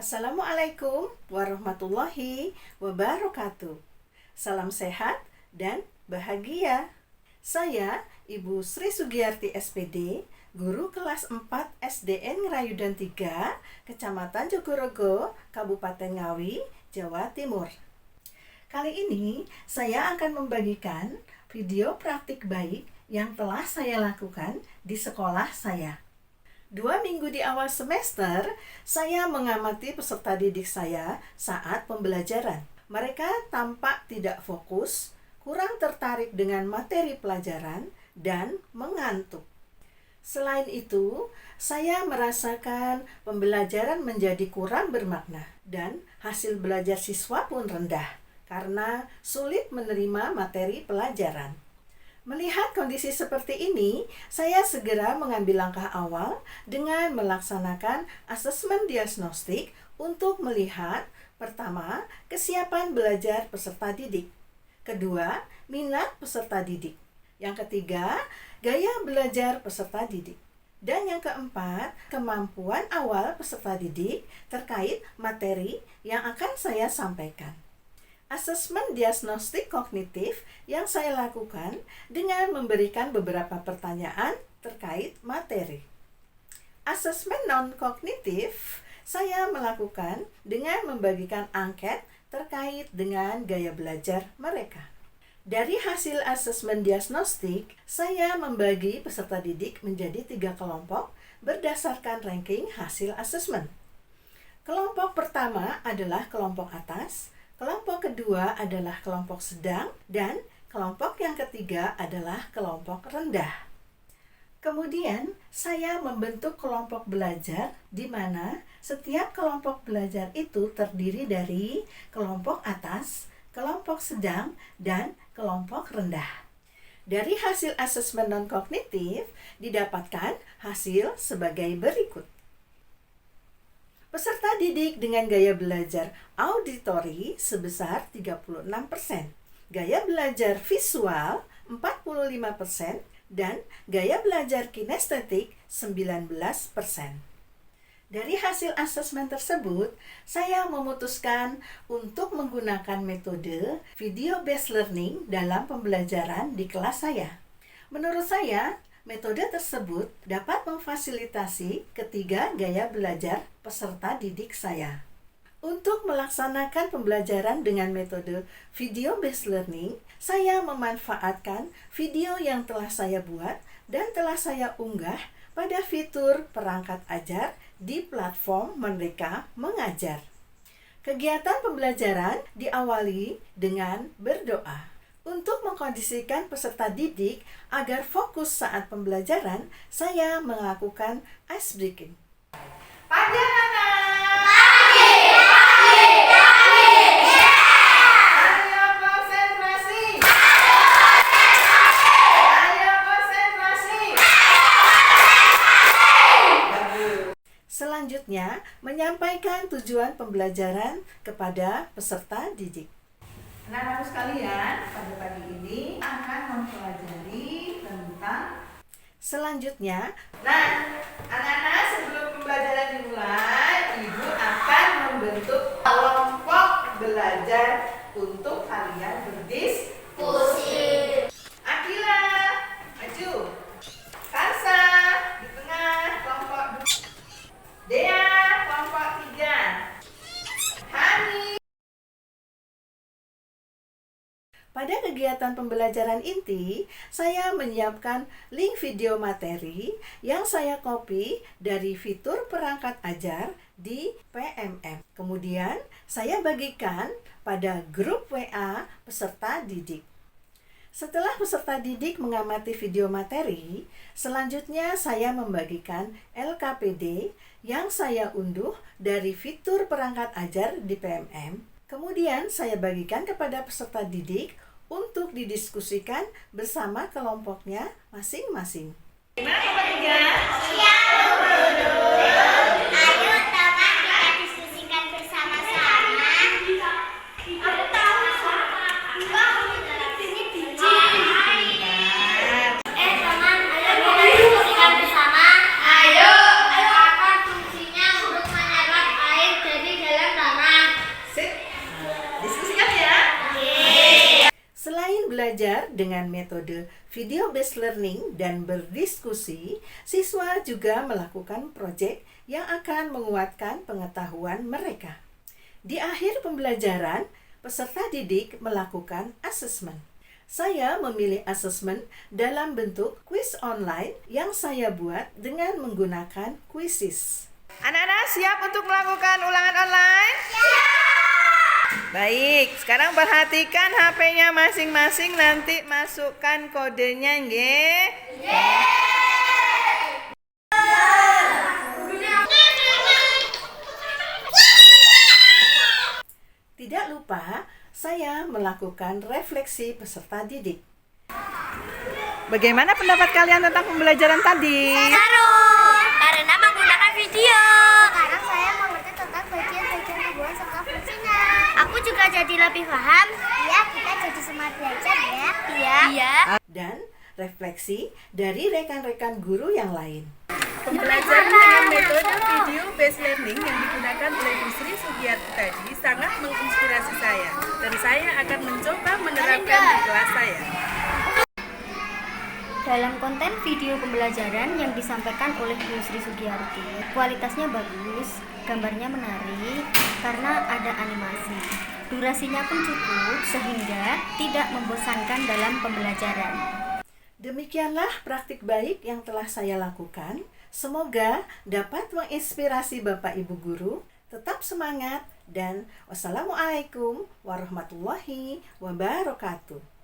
Assalamualaikum warahmatullahi wabarakatuh. Salam sehat dan bahagia. Saya Ibu Sri Sugiyarti SPD, guru kelas 4 SDN Ngerayudan 3, Kecamatan Jogorogo, Kabupaten Ngawi, Jawa Timur. Kali ini saya akan membagikan video praktik baik yang telah saya lakukan di sekolah saya. 2 minggu di awal semester, saya mengamati peserta didik saya saat pembelajaran. Mereka tampak tidak fokus, kurang tertarik dengan materi pelajaran, dan mengantuk. Selain itu, saya merasakan pembelajaran menjadi kurang bermakna dan hasil belajar siswa pun rendah karena sulit menerima materi pelajaran. Melihat kondisi seperti ini, saya segera mengambil langkah awal dengan melaksanakan asesmen diagnostik untuk melihat, pertama, kesiapan belajar peserta didik. Kedua, minat peserta didik. Yang ketiga, gaya belajar peserta didik. Dan yang keempat, kemampuan awal peserta didik terkait materi yang akan saya sampaikan. Asesmen diagnostik kognitif yang saya lakukan dengan memberikan beberapa pertanyaan terkait materi. Asesmen non-kognitif saya melakukan dengan membagikan angket terkait dengan gaya belajar mereka. Dari hasil asesmen diagnostik, saya membagi peserta didik menjadi 3 kelompok berdasarkan ranking hasil asesmen. Kelompok pertama adalah kelompok atas, kelompok kedua adalah kelompok sedang, dan kelompok yang ketiga adalah kelompok rendah. Kemudian, saya membentuk kelompok belajar di mana setiap kelompok belajar itu terdiri dari kelompok atas, kelompok sedang, dan kelompok rendah. Dari hasil asesmen non-kognitif, didapatkan hasil sebagai berikut. Peserta didik dengan gaya belajar auditori sebesar 36%, gaya belajar visual 45%, dan gaya belajar kinestetik 19%. Dari hasil asesmen tersebut, saya memutuskan untuk menggunakan metode video based learning dalam pembelajaran di kelas saya. Menurut saya, metode tersebut dapat memfasilitasi ketiga gaya belajar peserta didik saya. Untuk melaksanakan pembelajaran dengan metode video based learning, saya memanfaatkan video yang telah saya buat dan telah saya unggah pada fitur perangkat ajar di platform Merdeka Mengajar. Kegiatan pembelajaran diawali dengan berdoa. Untuk mengkondisikan peserta didik agar fokus saat pembelajaran, saya melakukan ice breaking. Pagi anak-anak! Pagi! Ayo konsentrasi! Ayo konsentrasi! Selanjutnya, menyampaikan tujuan pembelajaran kepada peserta didik. Anak-anakku sekalian, pada pagi ini akan mempelajari tentang selanjutnya. Nah, anak-anak, sebelum pembelajaran dimulai, Ibu akan membentuk kelompok belajar untuk kalian berdiskusi. Akila, maju. Kansa, di tengah, kelompok 2. Dea, kelompok 3. Hani. Pada kegiatan pembelajaran inti, saya menyiapkan link video materi yang saya copy dari fitur perangkat ajar di PMM. Kemudian, saya bagikan pada grup WA peserta didik. Setelah peserta didik mengamati video materi, selanjutnya saya membagikan LKPD yang saya unduh dari fitur perangkat ajar di PMM. Kemudian saya bagikan kepada peserta didik untuk didiskusikan bersama kelompoknya masing-masing. Gimana Bapak Tiga? Siap, Bu Guru. Ayo teman kita diskusikan bersama-sama. Aku tahu sama. Ini biji. Teman, ayo kita diskusikan bersama. Ayo. Apa fungsinya untuk menyerap air dari belajar dengan metode video based learning dan berdiskusi, siswa juga melakukan proyek yang akan menguatkan pengetahuan mereka. Di akhir pembelajaran, peserta didik melakukan asesmen. Saya memilih asesmen dalam bentuk kuis online yang saya buat dengan menggunakan Quizizz. Anak-anak siap untuk melakukan ulangan online? Baik, sekarang perhatikan HP-nya masing-masing, nanti masukkan kodenya, nggih. Tidak lupa, saya melakukan refleksi peserta didik. Bagaimana pendapat kalian tentang pembelajaran tadi? Seru, karena menggunakan video. Sekarang saya mengerti tentang bagian-bagian tubuhan serta fungsinya. Aku juga jadi lebih paham. Iya, kita jadi semangat belajar ya. Iya. Dan refleksi dari rekan-rekan guru yang lain. Pembelajaran dengan metode video based learning yang digunakan oleh Bu Sri Sugiyarti tadi sangat menginspirasi saya, dan saya akan mencoba menerapkan di kelas saya. Dalam konten video pembelajaran yang disampaikan oleh Bu Sri Sugiyarti, kualitasnya bagus, gambarnya menarik karena ada animasi. Durasinya pun cukup sehingga tidak membosankan dalam pembelajaran. Demikianlah praktik baik yang telah saya lakukan. Semoga dapat menginspirasi Bapak Ibu guru. Tetap semangat dan wassalamualaikum warahmatullahi wabarakatuh.